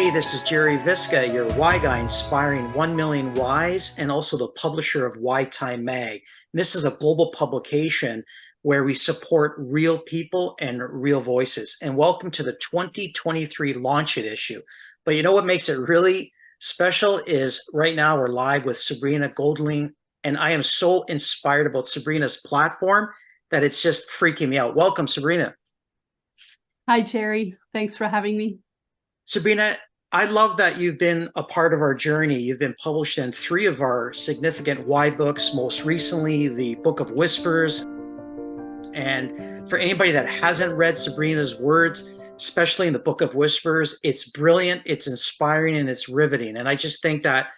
Hey, this is Jerry Visca, your Why Guy, inspiring 1 million whys, and also the publisher of Whytime MAG. This is a global publication where we support real people and real voices. And welcome to the 2023 Launch It issue. But you know what makes it really special is right now we're live with Sabrina Goeldlin, and I am so inspired about Sabrina's platform that it's just freaking me out. Welcome, Sabrina. Hi, Jerry. Thanks for having me. Sabrina, I love that you've been a part of our journey. You've been published in 3 of our significant Why books, most recently the Book of Whispers. And for anybody that hasn't read Sabrina's words, especially in the Book of Whispers, it's brilliant, it's inspiring, and it's riveting. And I just think that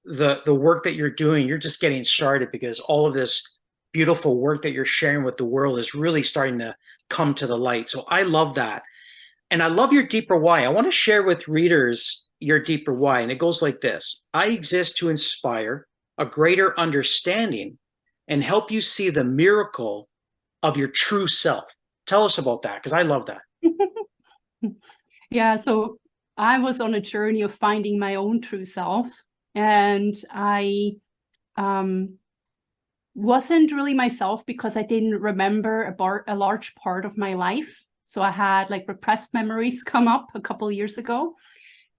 the work that you're doing, you're just getting started, because all of this beautiful work that you're sharing with the world is really starting to come to the light. So I love that. And I love your deeper why. I want to share with readers your deeper why. And it goes like this. I exist to inspire a greater understanding and help you see the miracle of your true self. Tell us about that, because I love that. Yeah, so I was on a journey of finding my own true self. And I wasn't really myself because I didn't remember a large part of my life. So I had like repressed memories come up a couple of years ago.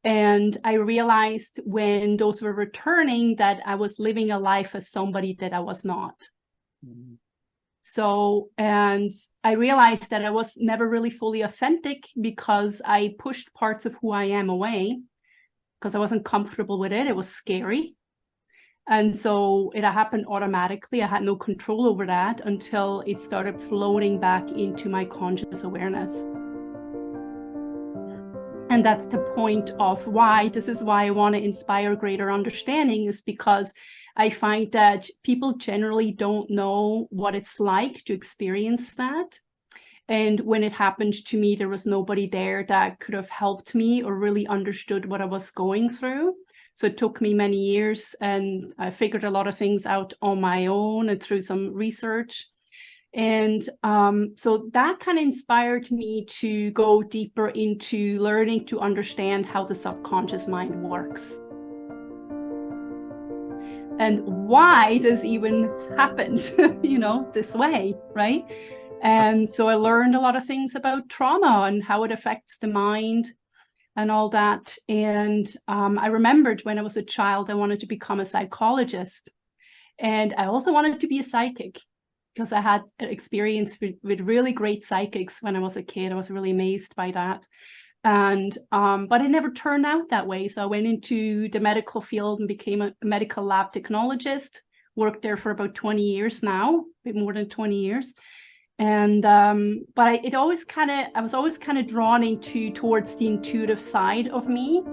And I realized when those were returning that I was living a life as somebody that I was not. Mm-hmm. So, and I realized that I was never really fully authentic because I pushed parts of who I am away because I wasn't comfortable with it. It was scary. And so it happened automatically. I had no control over that until it started floating back into my conscious awareness. And that's the point of why, this is why I want to inspire greater understanding, is because I find that people generally don't know what it's like to experience that. And when it happened to me, there was nobody there that could have helped me or really understood what I was going through. So it took me many years, and I figured a lot of things out on my own and through some research. And so that kind of inspired me to go deeper into learning to understand how the subconscious mind works. And why does even happen, this way, right? And so I learned a lot of things about trauma and how it affects the mind and all that. And I remembered when I was a child, I wanted to become a psychologist. And I also wanted to be a psychic because I had experience with really great psychics when I was a kid. I was really amazed by that. And but it never turned out that way. So I went into the medical field and became a medical lab technologist, worked there for about 20 years now, a bit more than 20 years. And but I was always kind of drawn towards the intuitive side of me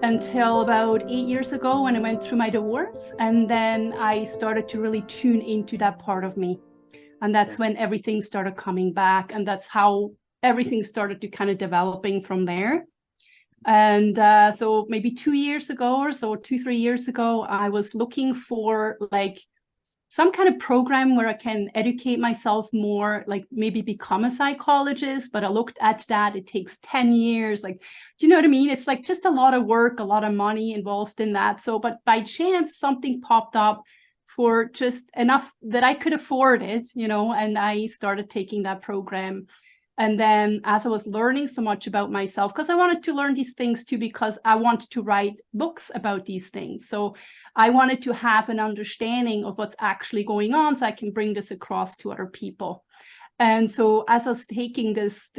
until about 8 years ago when I went through my divorce. And then I started to really tune into that part of me. And that's when everything started coming back. And that's how everything started to kind of developing from there. And so maybe 2 years ago or so, 2-3 years ago, I was looking for like some kind of program where I can educate myself more, like maybe become a psychologist. But I looked at that, it takes 10 years. Like, do you know what I mean? It's like just a lot of work, a lot of money involved in that. So, but by chance, something popped up for just enough that I could afford it, and I started taking that program. And then as I was learning so much about myself, because I wanted to learn these things too, because I wanted to write books about these things. So I wanted to have an understanding of what's actually going on so I can bring this across to other people. And so as I was taking this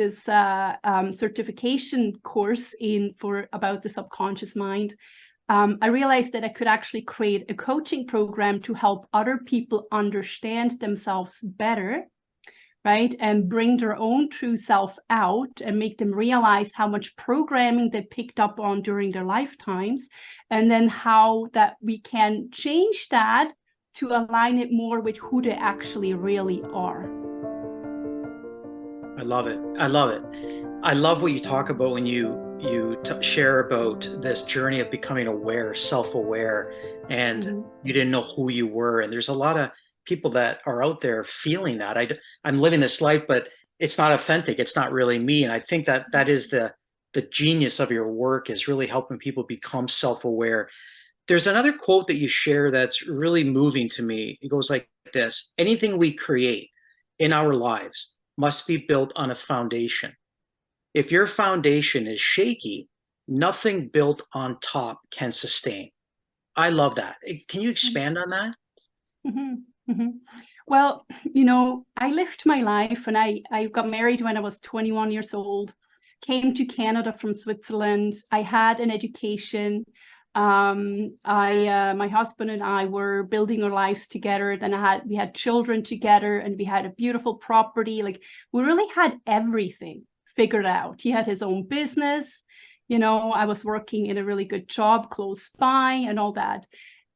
certification course about the subconscious mind, I realized that I could actually create a coaching program to help other people understand themselves better, right? And bring their own true self out and make them realize how much programming they picked up on during their lifetimes. And then how that we can change that to align it more with who they actually really are. I love it. I love it. I love what you talk about when you share about this journey of becoming aware, self-aware, and you didn't know who you were. And there's a lot of people that are out there feeling that I'm living this life, but it's not authentic. It's not really me. And I think that is the the genius of your work is really helping people become self-aware. There's another quote that you share that's really moving to me. It goes like this: anything we create in our lives must be built on a foundation. If your foundation is shaky, nothing built on top can sustain. I love that. Can you expand on that? Mm-hmm. Mm-hmm. Well, you know, I lived my life, and I got married when I was 21 years old, came to Canada from Switzerland. I had an education. My husband and I were building our lives together. Then we had children together, and we had a beautiful property. Like, we really had everything figured out. He had his own business. You know, I was working in a really good job close by and all that.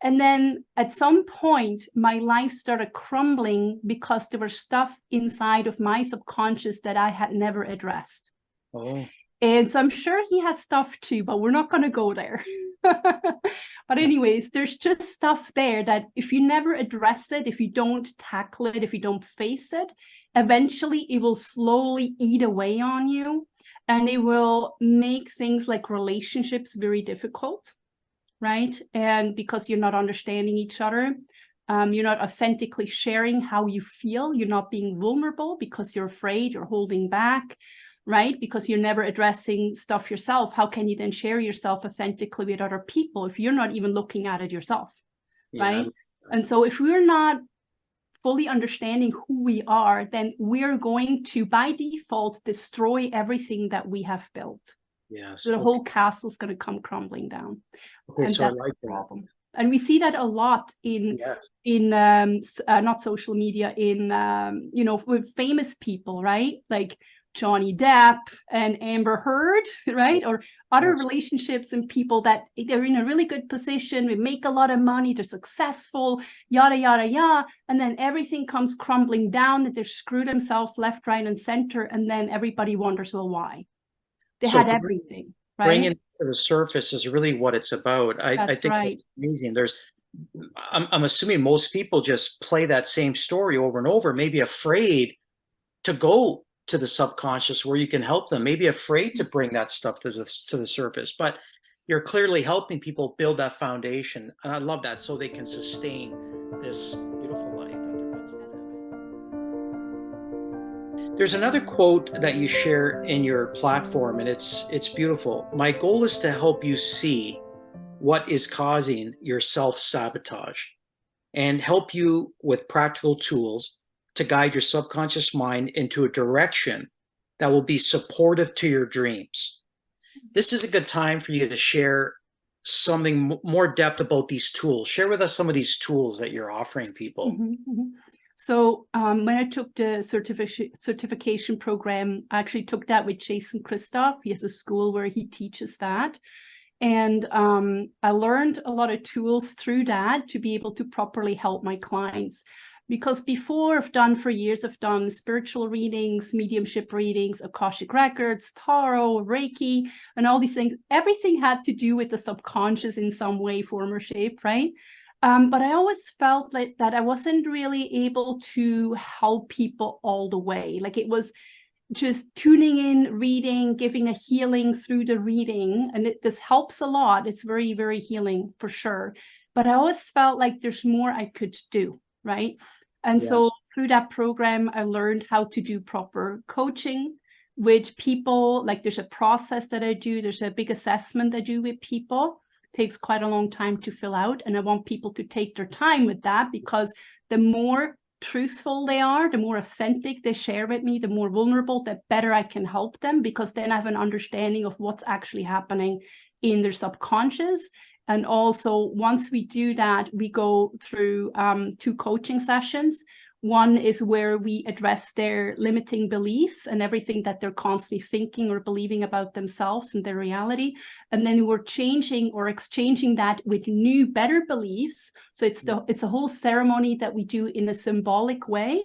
And then at some point, my life started crumbling because there was stuff inside of my subconscious that I had never addressed. Oh, And so I'm sure he has stuff too, but we're not going to go there. But anyways, there's just stuff there that if you never address it, if you don't tackle it, if you don't face it, eventually it will slowly eat away on you, and it will make things like relationships very difficult. Right? And because you're not understanding each other, you're not authentically sharing how you feel, you're not being vulnerable because you're afraid, you're holding back, right? Because you're never addressing stuff yourself. How can you then share yourself authentically with other people if you're not even looking at it yourself, right? And so if we're not fully understanding who we are, then we're going to, by default, destroy everything that we have built. yes. So the whole castle is going to come crumbling down. Okay, And so I that's like the that. problem. And we see that a lot in not social media, in you know, with famous people, right? Like Johnny Depp and Amber Heard, right? Or other Yes. relationships and people that they're in a really good position, we make a lot of money, they're successful, yada, yada, yada. And then everything comes crumbling down, that they screw themselves left, right, and center. And then everybody wonders, well, why? They So had everything, bringing right? it to the surface is really what it's about. I That's think right. that's amazing. I'm assuming most people just play that same story over and over, maybe afraid to go to the subconscious where you can help them, maybe afraid to bring that stuff to the surface. But you're clearly helping people build that foundation. And I love that, so they can sustain this beautiful life that they're building. There's another quote that you share in your platform, and it's beautiful. My goal is to help you see what is causing your self-sabotage and help you with practical tools to guide your subconscious mind into a direction that will be supportive to your dreams. This is a good time for you to share something more depth about these tools. Share with us some of these tools that you're offering people. Mm-hmm, mm-hmm. So when I took the certification program, I actually took that with Jason Christoph. He has a school where he teaches that. And I learned a lot of tools through that to be able to properly help my clients. Because before, I've done spiritual readings, mediumship readings, Akashic records, tarot, Reiki, and all these things. Everything had to do with the subconscious in some way, form, or shape, right? But I always felt like that I wasn't really able to help people all the way. Like, it was just tuning in, reading, giving a healing through the reading. And this helps a lot. It's very, very healing for sure. But I always felt like there's more I could do, right? And so through that program, I learned how to do proper coaching with people. Like, there's a process that I do. There's a big assessment I do with people. It takes quite a long time to fill out. And I want people to take their time with that, because the more truthful they are, the more authentic they share with me, the more vulnerable, the better I can help them, because then I have an understanding of what's actually happening in their subconscious. And also, once we do that, we go through 2 coaching sessions. One is where we address their limiting beliefs and everything that they're constantly thinking or believing about themselves and their reality. And then we're changing or exchanging that with new, better beliefs. So it's a whole ceremony that we do in a symbolic way.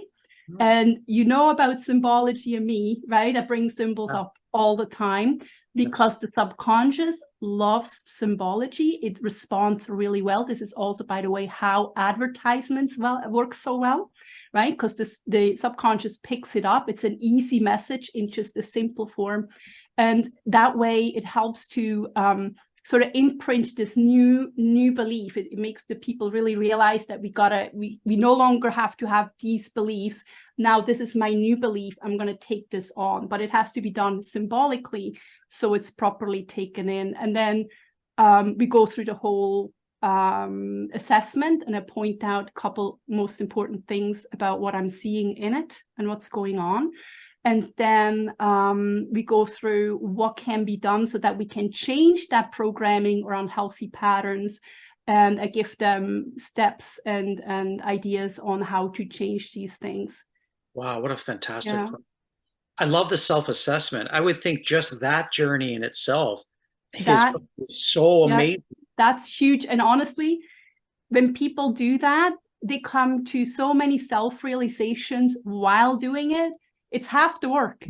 And you know about symbology and me, right? I bring symbols up all the time, because the subconscious loves symbology. It responds really well. This is also, by the way, how advertisements work so well, right? Because the subconscious picks it up. It's an easy message in just a simple form. And that way it helps to sort of imprint this new belief. It makes the people really realize that we no longer have to have these beliefs. Now this is my new belief, I'm going to take this on, but it has to be done symbolically so it's properly taken in. And then we go through the whole assessment, and I point out a couple most important things about what I'm seeing in it and what's going on. And then we go through what can be done so that we can change that programming around healthy patterns, and I give them steps and ideas on how to change these things. Wow, what a fantastic. I love the self-assessment. I would think just that journey in itself is so amazing. That's huge. And honestly, when people do that, they come to so many self-realizations while doing it. It's half the work.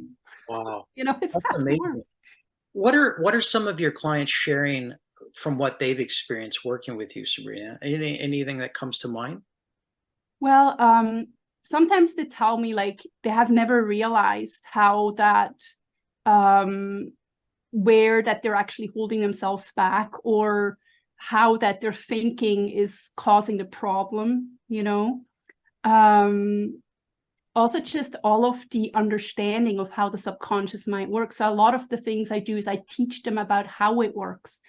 Wow. You know, it's that's amazing. What are some of your clients sharing from what they've experienced working with you, Sabrina? Anything that comes to mind? Well, sometimes they tell me like they have never realized how that where that they're actually holding themselves back, or how that their thinking is causing the problem, you know. Also just all of the understanding of how the subconscious mind works. So a lot of the things I do is I teach them about how it works.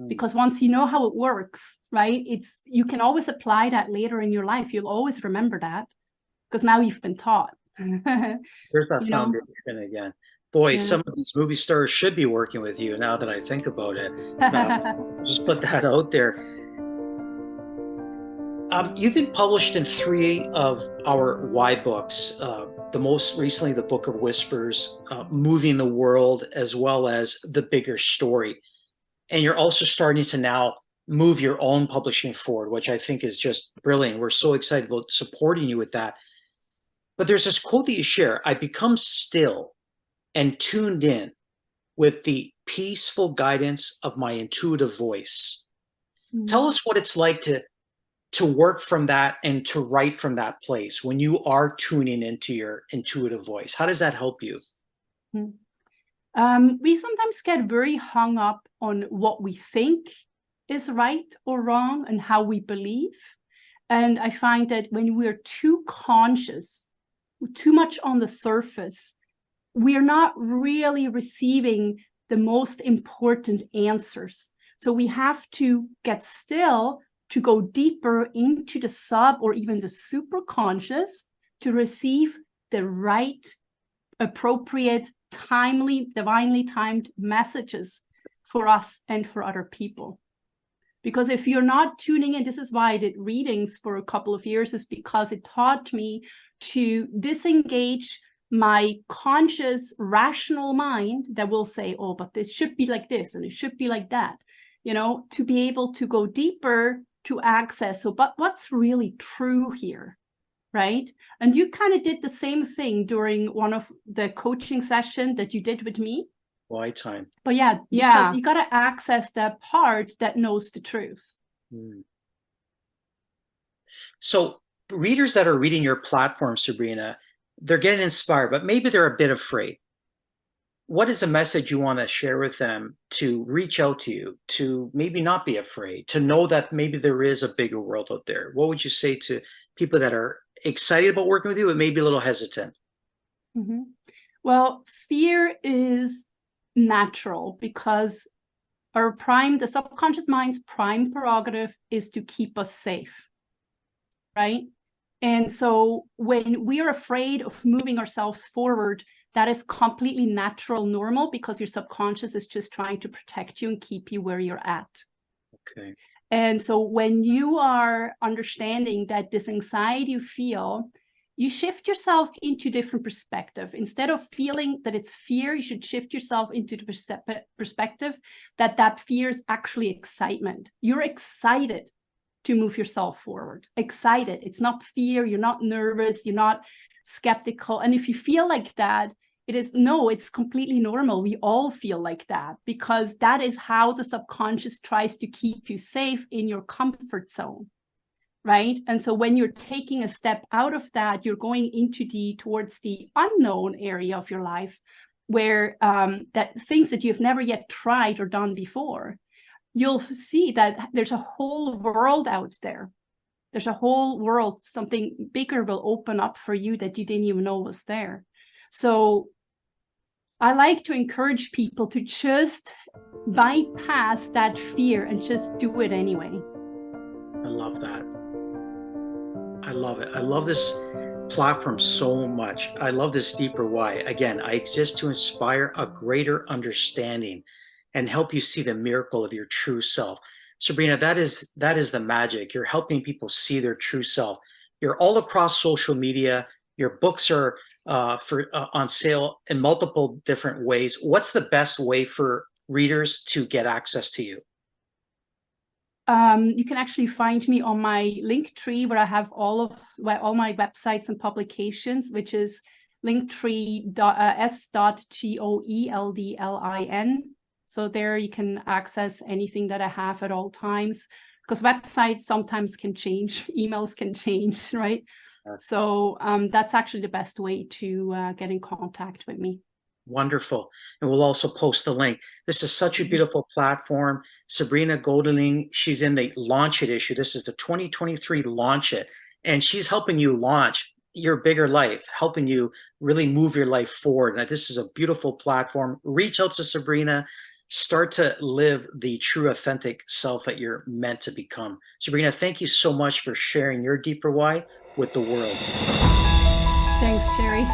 Because once you know how it works, right, you can always apply that later in your life. You'll always remember that because now you've been taught. There's that foundation again. Boy, some of these movie stars should be working with you now that I think about it. Just put that out there. You've been published in 3 of our Why books, the most recently, the Book of Whispers, Moving the World, as well as The Bigger Story. And you're also starting to now move your own publishing forward, which I think is just brilliant. We're so excited about supporting you with that. But there's this quote that you share: I become still and tuned in with the peaceful guidance of my intuitive voice. Tell us what it's like to work from that and to write from that place when you are tuning into your intuitive voice. How does that help you? We sometimes get very hung up on what we think is right or wrong and how we believe. And I find that when we're too conscious, too much on the surface, we're not really receiving the most important answers. So we have to get still to go deeper into the sub or even the super conscious to receive the right, appropriate, timely, divinely timed messages for us and for other people. Because if you're not tuning in, this is why I did readings for a couple of years, is because it taught me to disengage my conscious, rational mind that will say, oh, but this should be like this and it should be like that, you know, to be able to go deeper to access. So, but what's really true here, right? And you kind of did the same thing during one of the coaching sessions that you did with me. Whytime. But yeah, because you got to access that part that knows the truth. So readers that are reading your platform, Sabrina, they're getting inspired, but maybe they're a bit afraid. What is the message you want to share with them to reach out to you, to maybe not be afraid, to know that maybe there is a bigger world out there? What would you say to people that are excited about working with you and maybe a little hesitant? Well, fear is natural because the subconscious mind's prime prerogative is to keep us safe, right? And so when we are afraid of moving ourselves forward, that is completely natural, normal, because your subconscious is just trying to protect you and keep you where you're at. Okay. And so when you are understanding that this anxiety you feel, you shift yourself into different perspective. Instead of feeling that it's fear, you should shift yourself into the perspective that fear is actually excitement. You're excited to move yourself forward. Excited. It's not fear. You're not nervous. You're not skeptical. And if you feel like that, it's completely normal. We all feel like that because that is how the subconscious tries to keep you safe in your comfort zone, right? And so when you're taking a step out of that, you're going into towards the unknown area of your life. where that things that you've never yet tried or done before, you'll see that there's a whole world out there. There's a whole world, something bigger will open up for you that you didn't even know was there. So I like to encourage people to just bypass that fear and just do it anyway. I love that. I love it. I love this platform so much. I love this deeper why. Again, I exist to inspire a greater understanding and help you see the miracle of your true self. Sabrina, that is the magic. You're helping people see their true self. You're all across social media. Your books are on sale in multiple different ways. What's the best way for readers to get access to you? You can actually find me on my link tree where I have all my websites and publications, which is linktree.s.goeldlin. So there you can access anything that I have at all times, because websites sometimes can change, emails can change, right? So that's actually the best way to get in contact with me. Wonderful. And we'll also post the link. This is such a beautiful platform. Sabrina Goeldlin, she's in the Launch It issue. This is the 2023 Launch It. And she's helping you launch your bigger life, helping you really move your life forward. Now, this is a beautiful platform. Reach out to Sabrina. Start to live the true, authentic self that you're meant to become. Sabrina, thank you so much for sharing your deeper why with the world. Thanks, Jerry.